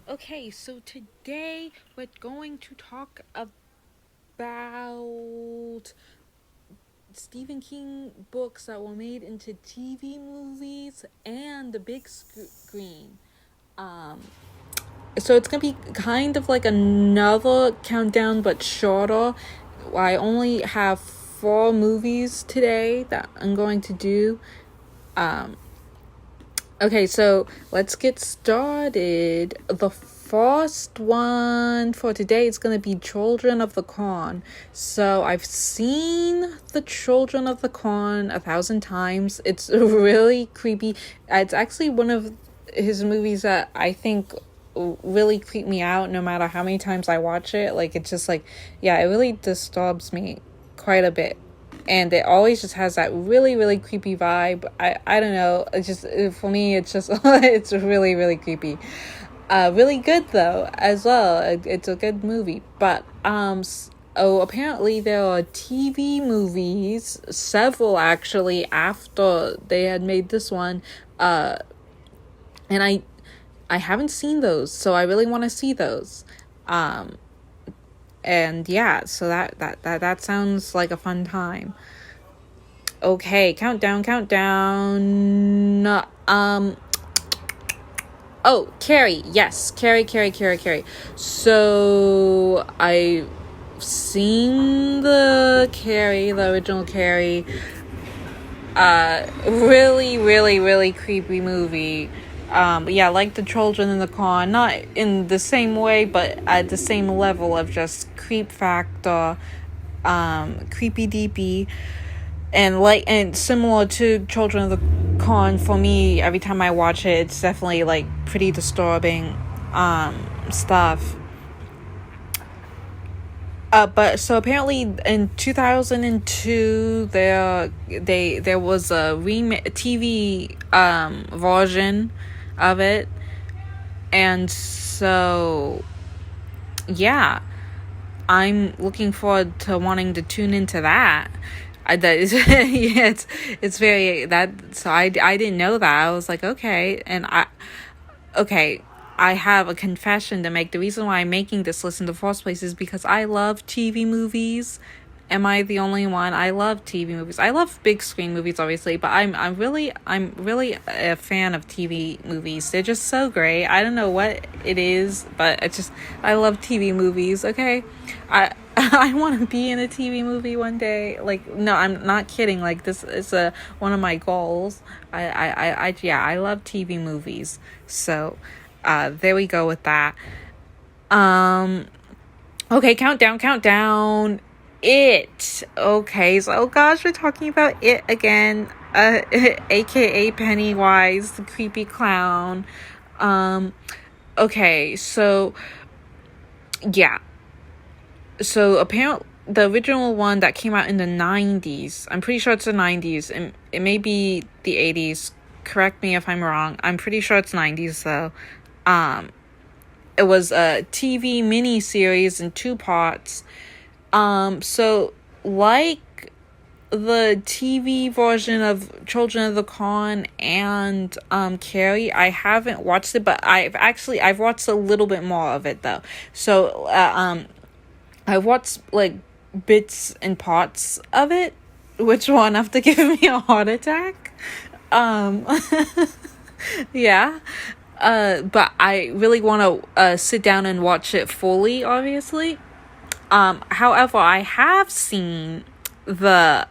Okay, so today we're going to talk about Stephen King books that were made into TV movies and the big screen. Um, so it's gonna be kind of like another countdown, but shorter. I only have 4 movies today that I'm going to do. Um, Okay, so let's get started. The first one for today is going to be Children of the Corn. So I've seen the Children of the Corn 1,000 times. It's really creepy. It's actually one of his movies that I think really creep me out no matter how many times I watch it. Like, it's just like, yeah, it really disturbs me quite a bit, and it always just has that really, really creepy vibe. I don't know, it's just, for me, it's just it's really, really creepy. Really good though as well. It's a good movie. But apparently there are TV movies, several actually, after they had made this one, and I haven't seen those, so I really want to see those. And yeah, so that sounds like a fun time. Okay, countdown. Oh, Carrie. Yes, Carrie. So I've seen the original Carrie. Really, really, really creepy movie. But yeah, like the Children in the Corn, not in the same way, but at the same level of just creep factor, creepy deepy. And similar to Children of the Corn, for me, every time I watch it, it's definitely like pretty disturbing stuff. But so apparently in 2002 there was a TV version of it, and so yeah, I'm looking forward to wanting to tune into that. That is yeah, it's very that, so I didn't know that. I was like, okay, and I have a confession to make. The reason why I'm making this list in the first place is because I love TV movies. Am I the only one? I love TV movies. I love big screen movies, obviously, but I'm really a fan of TV movies. They're just so great. I don't know what it is, but I love TV movies. Okay, I want to be in a TV movie one day. Like, no, I'm not kidding. Like, this is one of my goals. Yeah, I love TV movies. So, there we go with that. Okay, countdown. It. Okay, so, oh gosh, we're talking about It again. AKA Pennywise, the creepy clown. Okay, so, yeah. So apparently the original one that came out in the 90s, I'm pretty sure it's the 90s, and it may be the 80s. Correct me if I'm wrong. I'm pretty sure it's 90s though. It was a TV mini series in 2 parts. So like the TV version of Children of the Corn and Carrie, I haven't watched it, but I've watched a little bit more of it though. So I watched like bits and parts of it, which were enough to give me a heart attack. Um, yeah. But I really want to sit down and watch it fully, obviously. However, I have seen the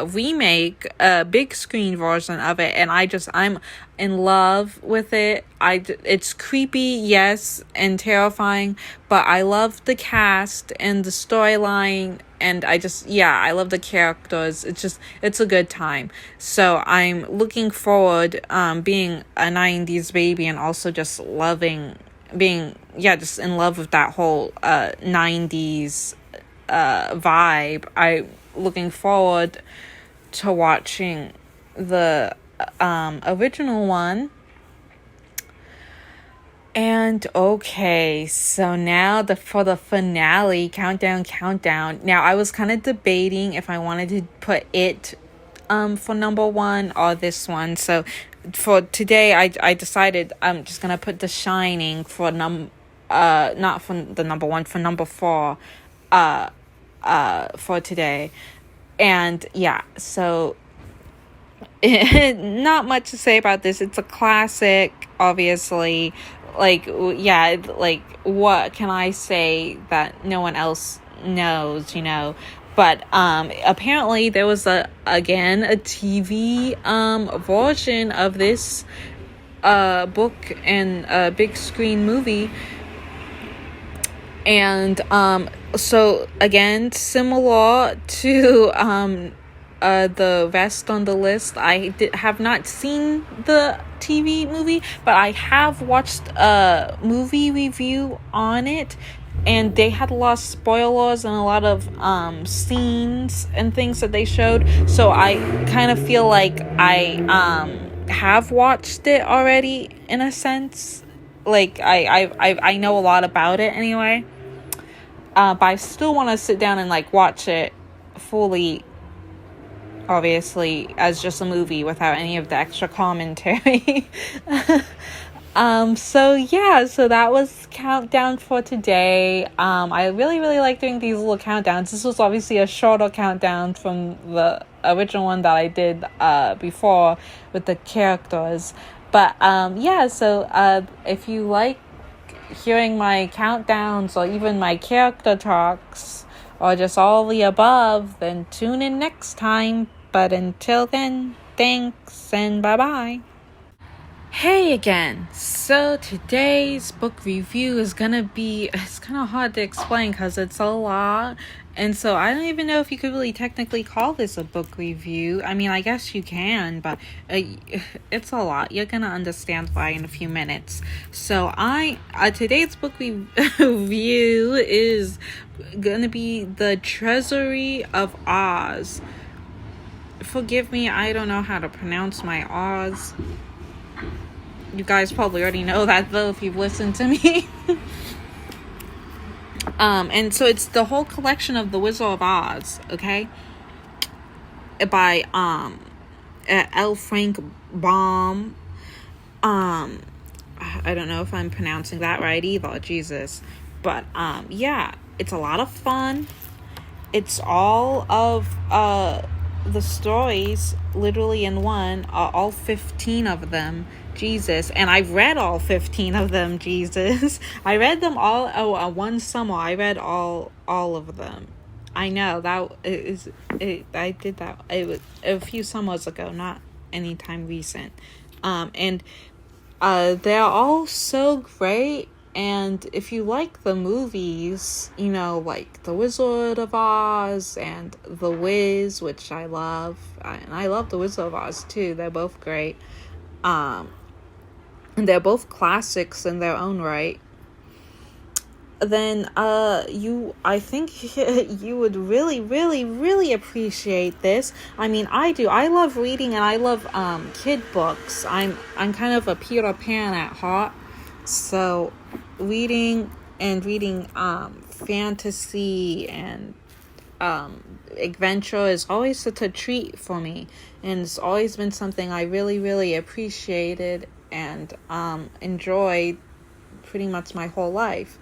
remake, big screen version of it, and I'm in love with it. It's creepy, yes, and terrifying, but I love the cast and the storyline, and I love the characters. It's a good time. So I'm looking forward, being a 90s baby, and also just loving being, just in love with that whole 90s vibe. I looking forward to watching the original one. And okay, so now for the finale, countdown. Now I was kind of debating if I wanted to put it for number 1 or this one. So for today, I decided I'm just gonna put The Shining for not for the number one, for number four, for today. And yeah, so not much to say about this. It's a classic, obviously. Like, yeah, like, what can I say that no one else knows, But apparently there was a TV version of this book and a big screen movie. And so again, similar to the rest on the list, I have not seen the TV movie, but I have watched a movie review on it, and they had a lot of spoilers and a lot of scenes and things that they showed. So I kind of feel like I have watched it already, in a sense. Like I know a lot about it anyway. But I still want to sit down and like watch it fully, obviously, as just a movie without any of the extra commentary. So yeah, so that was countdown for today. I really like doing these little countdowns. This was obviously a shorter countdown from the original one that I did before with the characters. But yeah, so if you like hearing my countdowns or even my character talks or just all the above, then tune in next time. But until then, thanks and bye-bye. Hey again. So today's book review is gonna be, it's kind of hard to explain because it's a lot. And so I don't even know if you could really technically call this a book review. I mean, I guess you can, but it's a lot. You're gonna understand why in a few minutes. So today's book review is gonna be The Treasury of Oz. Forgive me, I don't know how to pronounce my Oz. You guys probably already know that though if you've listened to me. And so it's the whole collection of The Wizard of Oz, okay? By L. Frank Baum. I don't know if I'm pronouncing that right either, Jesus. But yeah, it's a lot of fun. It's all of the stories literally in one, all 15 of them, Jesus. And I've read all 15 of them, Jesus. I read them all one summer. I read all of them. I know I did that. It was a few summers ago, not anytime recent. And they're all so great. And if you like the movies, like The Wizard of Oz and The Wiz, which I love, and I love The Wizard of Oz too. They're both great. And they're both classics in their own right. Then I think you would really appreciate this. I mean, I do. I love reading and I love kid books. I'm kind of a Peter Pan at heart. So reading fantasy and adventure is always such a treat for me, and it's always been something I really appreciated and enjoyed pretty much my whole life.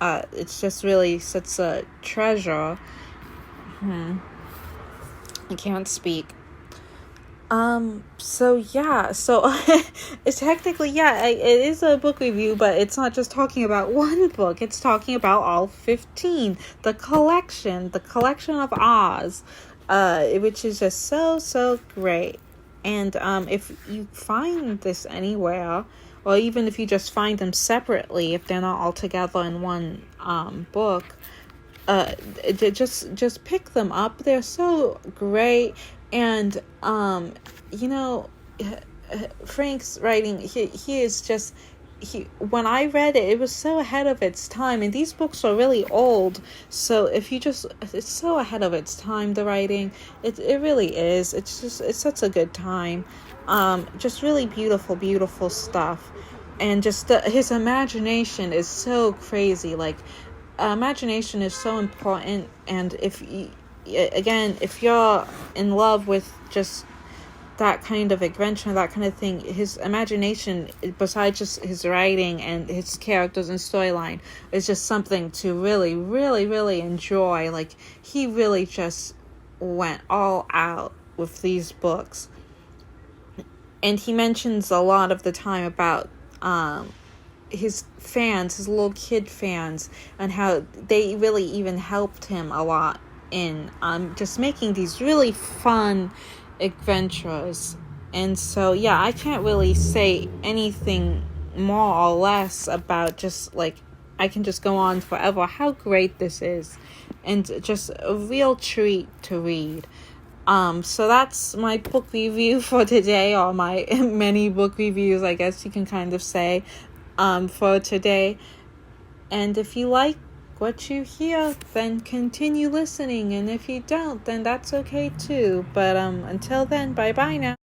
It's just really such a treasure. I can't speak. So yeah, so it's technically, it is a book review, but it's not just talking about one book, it's talking about all 15, the collection of Oz, which is just so great. And if you find this anywhere, or even if you just find them separately, if they're not all together in one book, just pick them up. They're so great. And Frank's writing, he is just, when I read it, it was so ahead of its time, and these books are really old, so it's so ahead of its time, the writing, it really is. It's such a good time. Just really beautiful stuff. And just his imagination is so crazy. Like, imagination is so important. And if you're in love with just that kind of adventure, that kind of thing, his imagination, besides just his writing and his characters and storyline, is just something to really, really, really enjoy. Like, he really just went all out with these books. And he mentions a lot of the time about his fans, his little kid fans, and how they really even helped him a lot in just making these really fun adventures. And so, yeah, I can't really say anything more or less about, just like, I can just go on forever how great this is, and just a real treat to read. So that's my book review for today, or my many book reviews, I guess you can kind of say, for today. And if you like what you hear, then continue listening, and if you don't, then that's okay too. But until then, bye bye now.